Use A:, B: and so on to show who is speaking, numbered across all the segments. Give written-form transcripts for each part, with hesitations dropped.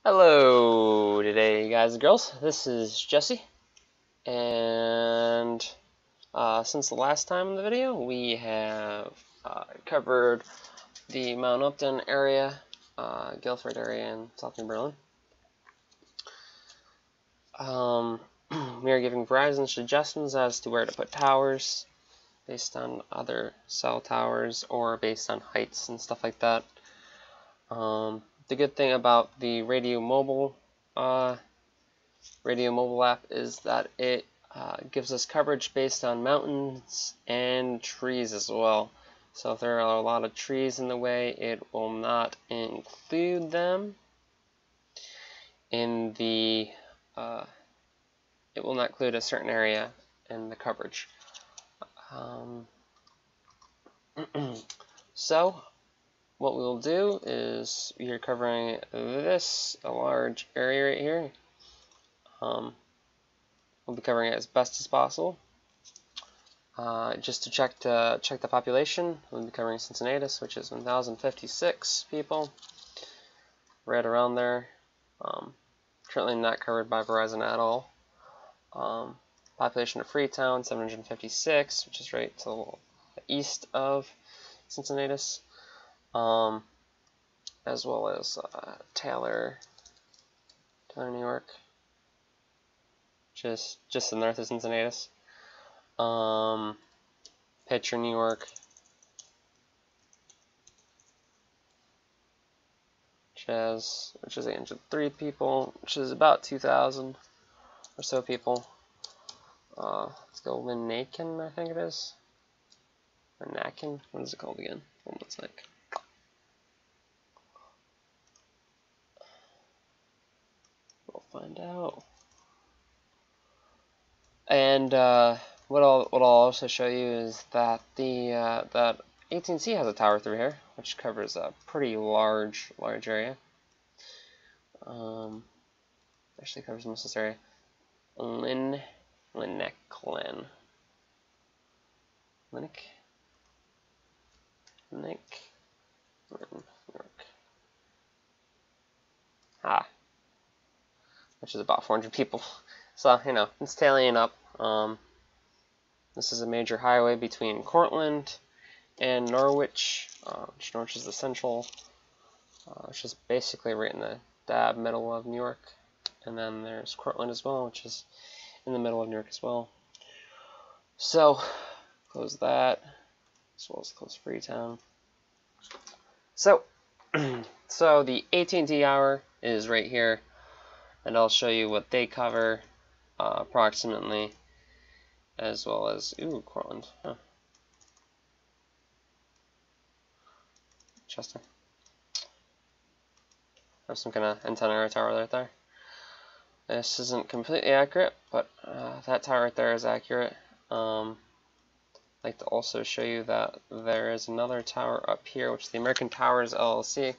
A: Hello today, guys and girls. This is Jesse, and since the last time in the video, we have covered the Mount Upton area, Guilford area, and South New Berlin. We are giving Verizon suggestions as to where to put towers based on other cell towers or based on heights and stuff like that. The good thing about the Radio Mobile app is that it gives us coverage based on mountains and trees as well. So if there are a lot of trees in the way, it will not include them in the it will not include a certain area in the coverage. So what we'll do is we are covering this a large area right here. We'll be covering it as best as possible. Just to check the population, we'll be covering Cincinnatus, which is 1,056 people, right around there. Currently not covered by Verizon at all. Population of Freetown, 756, which is right to the east of Cincinnatus, as well as Taylor, New York, just the north of Cincinnatus. Pitcher, New York, which is 803 people, which is about 2,000 or so people. Let's go Linaken, I think it is. Or Naken, what is it called again? Hold on a sec. We'll find out. And what I'll also show you is that that AT&T has a tower through here, which covers a pretty large area. Actually covers most of this area. Lincoln, New York. Which is about 400 people. So, you know, it's tallying up. This is a major highway between Cortland and Norwich, which Norwich is the central, which is basically right in the dab middle of New York. And then there's Cortland as well, which is in the middle of New York as well. So, close that, as well as close Freetown. So, so the AT&T hour is right here, and I'll show you what they cover approximately, as well as, Cortland, huh. Chester. Have some kind of antenna tower right there. This isn't completely accurate, but that tower right there is accurate. I'd like to also show you that there is another tower up here, which is the American Towers LLC,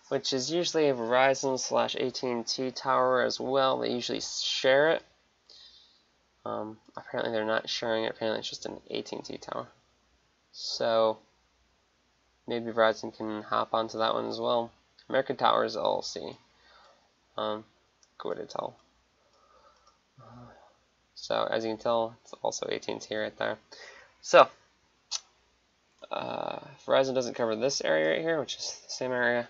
A: which is usually a Verizon / AT&T tower as well. They usually share it. Apparently they're not sharing it. Apparently it's just an AT&T tower. So maybe Verizon can hop onto that one as well. American Towers LLC. Go to tell. So as you can tell, it's also AT&T right there. So Verizon doesn't cover this area right here, which is the same area.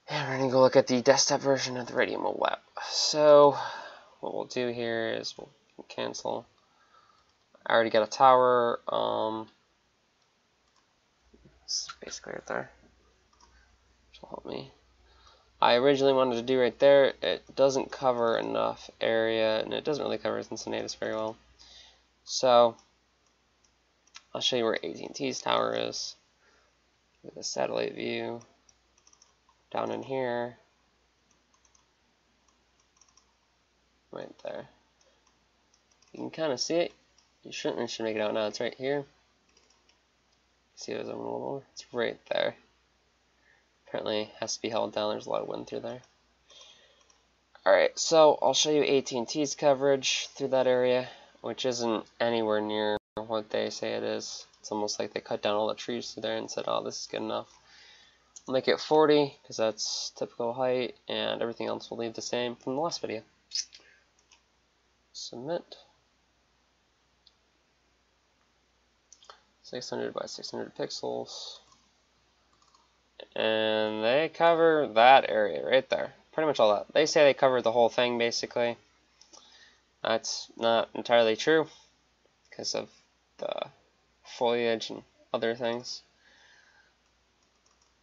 A: And we're going to go look at the desktop version of the Radio Mobile app. So what we'll do here is we'll cancel. I already got a tower. It's basically right there, which will help me. I originally wanted to do right there. It doesn't cover enough area, and it doesn't really cover Cincinnatus very well. So I'll show you where AT&T's tower is with a satellite view down in here, right there. You can kind of see it. You shouldn't make it out now. It's right here. See it as a little more. It's right there. Apparently it has to be held down. There's a lot of wind through there. Alright, so I'll show you AT&T's coverage through that area, which isn't anywhere near what they say it is. It's almost like they cut down all the trees through there and said, oh, this is good enough. I'll make it 40 because that's typical height, and everything else will leave the same from the last video. Submit. 600 by 600 pixels. And they cover that area right there. Pretty much all that. They say they cover the whole thing basically. That's not entirely true because of the foliage and other things.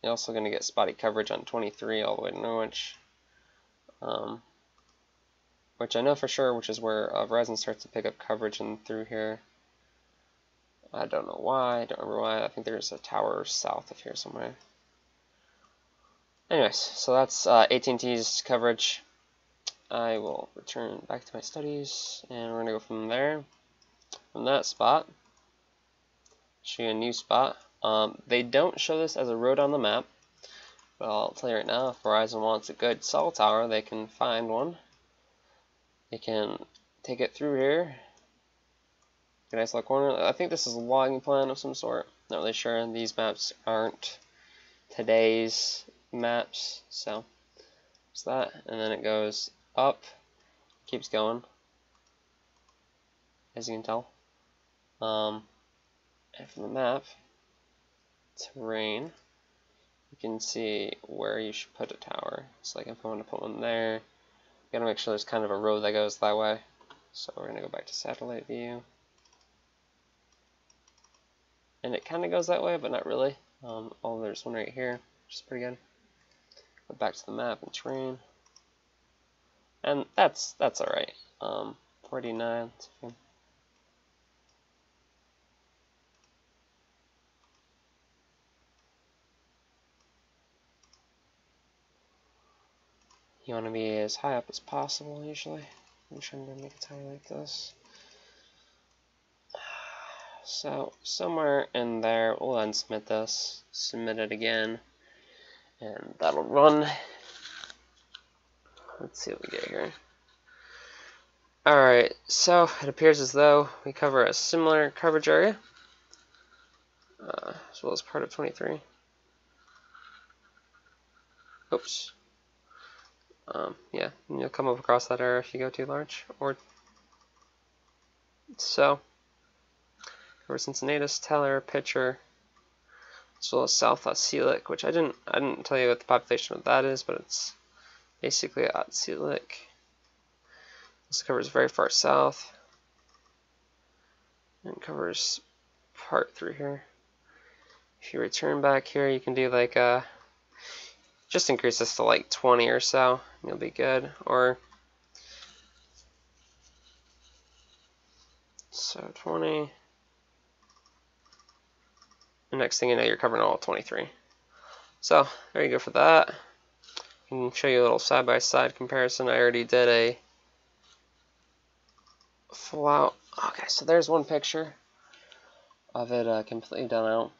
A: You're also going to get spotty coverage on 23 all the way to Norwich. Which I know for sure, which is where Verizon starts to pick up coverage and through here. I don't know why, I don't remember why. I think there's a tower south of here somewhere. Anyways, so that's AT&T's coverage. I will return back to my studies, and we're going to go from there, from that spot. Show you a new spot. They don't show this as a road on the map, but I'll tell you right now, if Verizon wants a good cell tower, they can find one. They can take it through here. A nice little corner. I think this is a logging plan of some sort. Not really sure. These maps aren't today's maps, so it's that. And then it goes up, keeps going, as you can tell. And from the map, terrain, you can see where you should put a tower. So like if I want to put one there, you gotta make sure there's kind of a road that goes that way. So we're gonna go back to satellite view. And it kind of goes that way, but not really. Oh, there's one right here, which is pretty good. Go back to the map and terrain. And that's alright. 49. You want to be as high up as possible, usually. I'm trying to make a tower like this. So, somewhere in there, we'll unsubmit this, submit it again, and that'll run. Let's see what we get here. Alright, so it appears as though we cover a similar coverage area, as well as part of 23. Oops. Yeah, you'll come up across that area if you go too large. Or so. Cover Cincinnatus, Teller, Pitcher, as well as South Otselic, which I didn't tell you what the population of that is, but it's basically Otselic. This covers very far south, and covers part through here. If you return back here, you can do like just increase this to like 20 or so, and you'll be good. Or so 20. And next thing you know, you're covering all 23. So there you go for that. I can show you a little side-by-side comparison. I already did a full out. Okay, so there's one picture of it completely done out.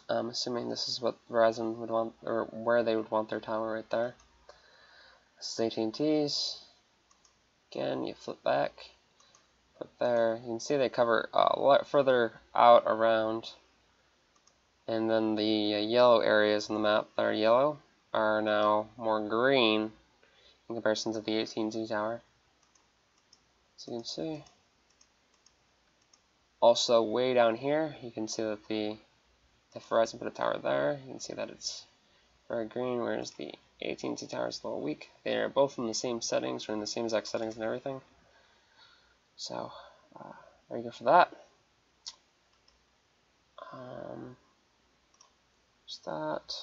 A: I'm assuming this is what Verizon would want, or where they would want their tower right there. This is AT&T's. Again, you flip back. But there, you can see they cover a lot further out around, and then the yellow areas in the map that are yellow are now more green in comparison to the AT&T tower. So you can see. Also, way down here, you can see that if Verizon put a tower there, you can see that it's very green, whereas the AT&T tower is a little weak. They are both in the same settings, or in the same exact settings and everything. So, there you go for that. There's that.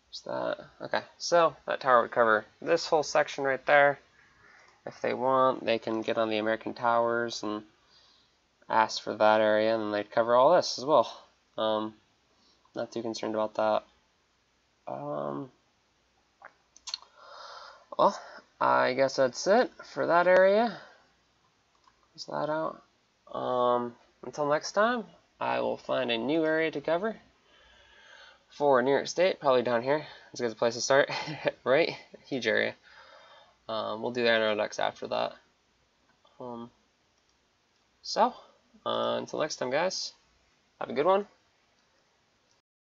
A: There's that. Okay, so that tower would cover this whole section right there. If they want, they can get on the American Towers and ask for that area, and then they'd cover all this as well. Not too concerned about that. Well, I guess that's it for that area. That out. Until next time, I will find a new area to cover for New York State, probably down here. It's a good place to start, right? Huge area. We'll do the aeroducts after that. Until next time, guys, have a good one.